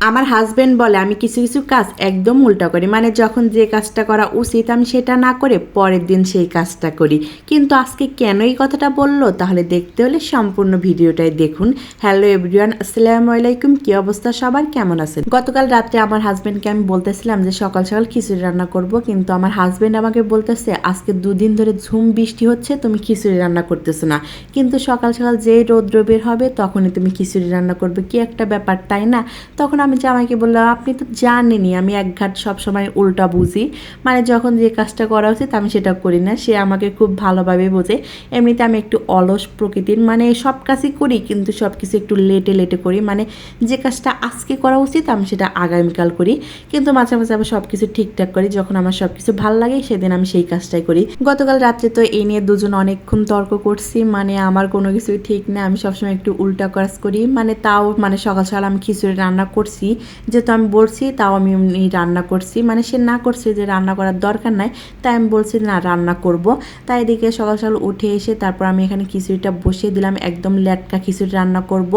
আমার হাজবেন্ড বলে আমি কিছু কিছু কাজ একদম উল্টা করি, মানে যখন যে কাজটা করা উচিত আমি সেটা না করে পরের দিন সেই কাজটা করি। কিন্তু আজকে কেন এই কথাটা বললো তাহলে দেখতে হলে সম্পূর্ণ ভিডিওটাই দেখুন। হ্যালো এভরিওয়ান, আসসালামু আলাইকুম। কি অবস্থা সবার, কেমন আছেন? গতকাল রাত্রে আমার হাজবেন্ডকে আমি বলতেছিলাম যে সকাল সকাল খিচুড়ি রান্না করব, কিন্তু আমার হাজবেন্ড আমাকে বলতেছে আজকে দুদিন ধরে ঝুম বৃষ্টি হচ্ছে, তুমি খিচুড়ি রান্না করতেছো না, কিন্তু সকাল সকাল যেই রৌদ্র বের হবে তখনই তুমি খিচুড়ি রান্না করবে, কি একটা ব্যাপার তাই না? তখন আমি জামাইকে বললাম আপনি তো জানেনই আমি একঘাট সবসময় উল্টা বুঝি, মানে যখন যে কাজটা করা উচিত আমি সেটা করি না। সে আমাকে খুব ভালোভাবে বোঝে। এমনিতে আমি একটু অলস প্রকৃতির, মানে সব কাজই করি কিন্তু সব কিছু একটু লেটে লেটে করি, মানে যে কাজটা আজকে করা উচিত আমি সেটা আগামীকাল করি, কিন্তু মাঝে মাঝে আবার সব কিছু ঠিকঠাক করি। যখন আমার সব কিছু ভালো লাগে সেদিন আমি সেই কাজটাই করি। গতকাল রাত্রে তো এই নিয়ে দুজন অনেকক্ষণ তর্ক করছি, মানে আমার কোনো কিছুই ঠিক না, আমি সবসময় একটু উল্টা কাজ করি। মানে তাও মানে সকাল সকাল আমি খিচুড়ি রান্না করছি, যেহেতু আমি বলছি তাও আমি এমনি রান্না করছি, মানে সে না করছে যে রান্না করার দরকার নাই, তাই আমি বলছি না রান্না করব। তাই এদিকে সকাল সকাল উঠে এসে তারপর আমি এখানে খিচুড়িটা বসিয়ে দিলাম, একদম লেটকা খিচুড়ি রান্না করব।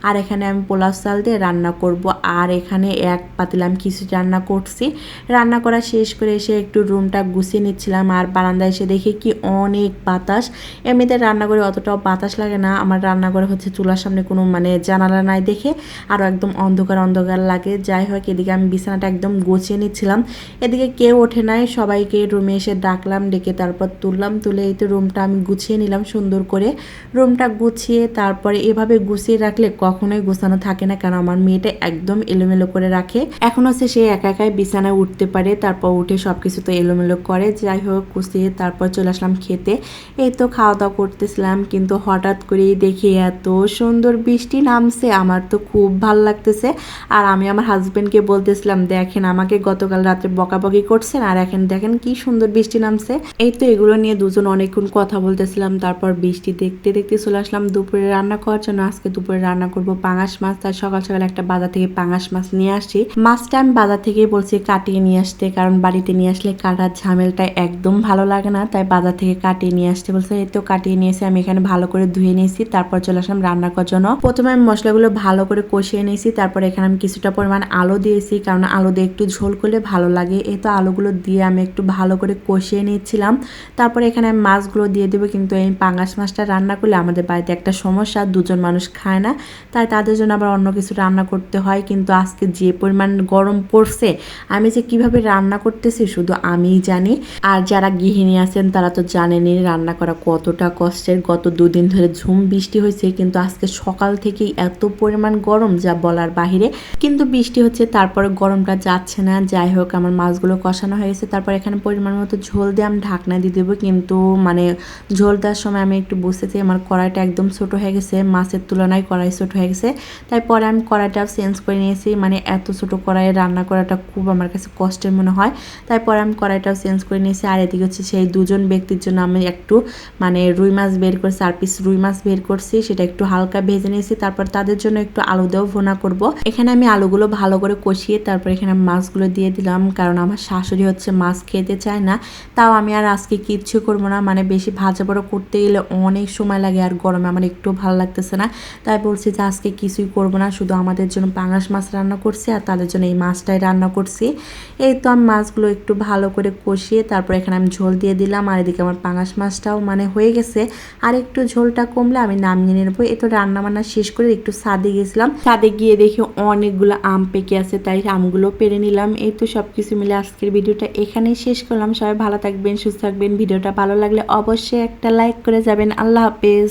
আর এখানে আমি পোলাও চাল দিয়ে রান্না করব। আর এখানে এক পাতিলে আমি খিচুড়ি রান্না করছি। রান্না করা শেষ করে এসে একটু রুমটা গুছিয়ে নিচ্ছিলাম, আর বারান্দায় এসে দেখি কি অনেক বাতাস। এমনিতে রান্না করে অতটাও বাতাস লাগে না, আমার রান্না করে হচ্ছে চুলার সামনে কোনো মানে জানালা নাই দেখে আরও একদম অন্ধকার অন্ধকার লাগে। যাই হোক, এদিকে আমি বিছানাটা একদম গুছিয়ে নিচ্ছিলাম। এদিকে কেউ ওঠে নাই, সবাইকে রুমে এসে ডাকলাম, ডেকে তারপর তুললাম, তুলে এই তো রুমটা আমি গুছিয়ে নিলাম সুন্দর করে। রুমটা গুছিয়ে তারপরে এভাবে গুছিয়ে রাখলে কখনোই গোছানো থাকে না, কারণ আমার মেয়েটা একদম এলোমেলো করে রাখে। এখন হচ্ছে সে একা একাই বিছানায় উঠতে পারে, তারপর উঠে সব কিছু তো এলোমেলো করে। যাই হোক, গুছিয়ে তারপর চলে আসলাম খেতে। এই তো খাওয়া দাওয়া করতেছিলাম, কিন্তু হঠাৎ করেই দেখি এত সুন্দর বৃষ্টি নামছে, আমার তো খুব ভালো লাগতেছে। আর আমি আমার হাজবেন্ডকে বলতেছিলাম দেখেন আমাকে গতকাল রাত্রে বকাবকি করছেন, আর এখন দেখেন কি সুন্দর বৃষ্টি নামছে। এই তো এগুলো নিয়ে দুজন অনেকক্ষণ কথা বলতেছিলাম, তারপর বৃষ্টি দেখতে দেখতে চলে আসলাম দুপুরে রান্না করার জন্য। আজকে দুপুরে রান্না করব পাঙাশ মাছ, তাই সকাল সকাল একটা বাজার থেকে পাঙাশ মাছ নিয়ে আসি। মাছটা আমি বাজার থেকে বলছি কাটিয়ে নিয়ে আসতে, কারণ বাড়িতে নিয়ে আসলে কাটার ঝামেলটা একদম ভালো লাগে না, তাই বাজার থেকে কাটিয়ে নিয়ে আসতে বলছে। এই তো কাটিয়ে নিয়েছি, আমি এখানে ভালো করে ধুয়ে নিয়েছি, তারপর চলে আসলাম রান্না করার জন্য। প্রথমে আমি মশলাগুলো ভালো করে কষিয়ে নিয়েছি, তারপর এখানে আমি কিছুটা পরিমাণ আলু দিয়েছি, কারণ আলু দিয়ে একটু ঝোল করলে ভালো লাগে। এই তো আলুগুলো দিয়ে আমি একটু ভালো করে কষিয়ে নিচ্ছিলাম। তারপরে এখানে আমি মাছগুলো দিয়ে দেবো, কিন্তু এই পাঙাশ মাছটা রান্না করলে আমাদের বাড়িতে একটা সমস্যা, দুজন মানুষ খায় না, তাই তাদের জন্য আবার অন্য কিছু রান্না করতে হয়। কিন্তু আজকে যে পরিমাণ গরম পড়ছে, আমি যে কিভাবে রান্না করতেছি শুধু আমিই জানি। আর যারা গৃহিণী আছেন তারা তো জানেনই রান্না করা কতটা কষ্টের। গত দুদিন ধরে ঝুম বৃষ্টি হয়েছে, কিন্তু আজকে সকাল থেকেই এত পরিমাণ গরম যা বলার বাহিরে। কিন্তু বৃষ্টি হচ্ছে তারপরে গরমটা যাচ্ছে না। যাই হোক, আমার মাছগুলো কষানো হয়ে গেছে, তারপর এখানে পরিমাণ মতো ঝোল দিয়ে আমি ঢাকনা দিয়ে দেবো। কিন্তু মানে ঝোল দেওয়ার সময় আমি একটু বুঝতেছি আমার কড়াইটা একদম ছোটো হয়ে গেছে, মাছের তুলনায় কড়াই ছোটো হয়ে গেছে। তাই পরে আমি কড়াইটা চেঞ্জ করে নিয়েছি, মানে এত ছোটো কড়াইয়ে রান্না করাটা খুব আমার কাছে কষ্টের মনে হয়, তাই পরে আমি কড়াইটাও চেঞ্জ করে নিয়েছি। আর এদিকে হচ্ছে সেই দুজন ব্যক্তির জন্য আমি একটু মানে রুই মাছ বের করে 4 পিস রুই মাছ বের করছি, সেটা একটু হালকা ভেজে নিয়েছি। তারপর তাদের জন্য একটু আলু দিয়েও ভুনা করব। এখানে আমি আলুগুলো ভালো করে কষিয়ে তারপর এখানে মাছগুলো দিয়ে দিলাম, কারণ আমার শাশুড়ি হচ্ছে মাছ খেতে চায় না। তাও আমি আর আজকে কিচ্ছু করবো না, মানে বেশি ভাজা বড়া করতে গেলে অনেক সময় লাগে, আর গরমে আমার একটু ভালো লাগতেছে না, তাই বলছি যে আজকে কিছুই করবো না, শুধু আমাদের জন্য পাঙাশ মাছ রান্না করছি আর তাদের জন্য এই মাছটাই রান্না করছি। এই তো আমি মাছগুলো একটু ভালো করে কষিয়ে তারপর এখানে আমি ঝোল দিয়ে দিলাম। আর এদিকে আমার পাঙাশ মাছটাও মানে হয়ে গেছে, আর একটু ঝোলটা কমলে আমি নামিয়ে নেবো। এই তো রান্না বান্না শেষ করে একটু ছাদে গেছিলাম, ছাদে গিয়ে দেখি অনেকগুলো আম পেকে আছে, তাই আমগুলো পেরে নিলাম। এই তো সবকিছু মিলে আজকের ভিডিওটা এখানেই শেষ করলাম। সবাই ভালো থাকবেন, সুস্থ থাকবেন। ভিডিওটা ভালো লাগলে অবশ্যই একটা লাইক করে যাবেন। আল্লাহ হাফেজ।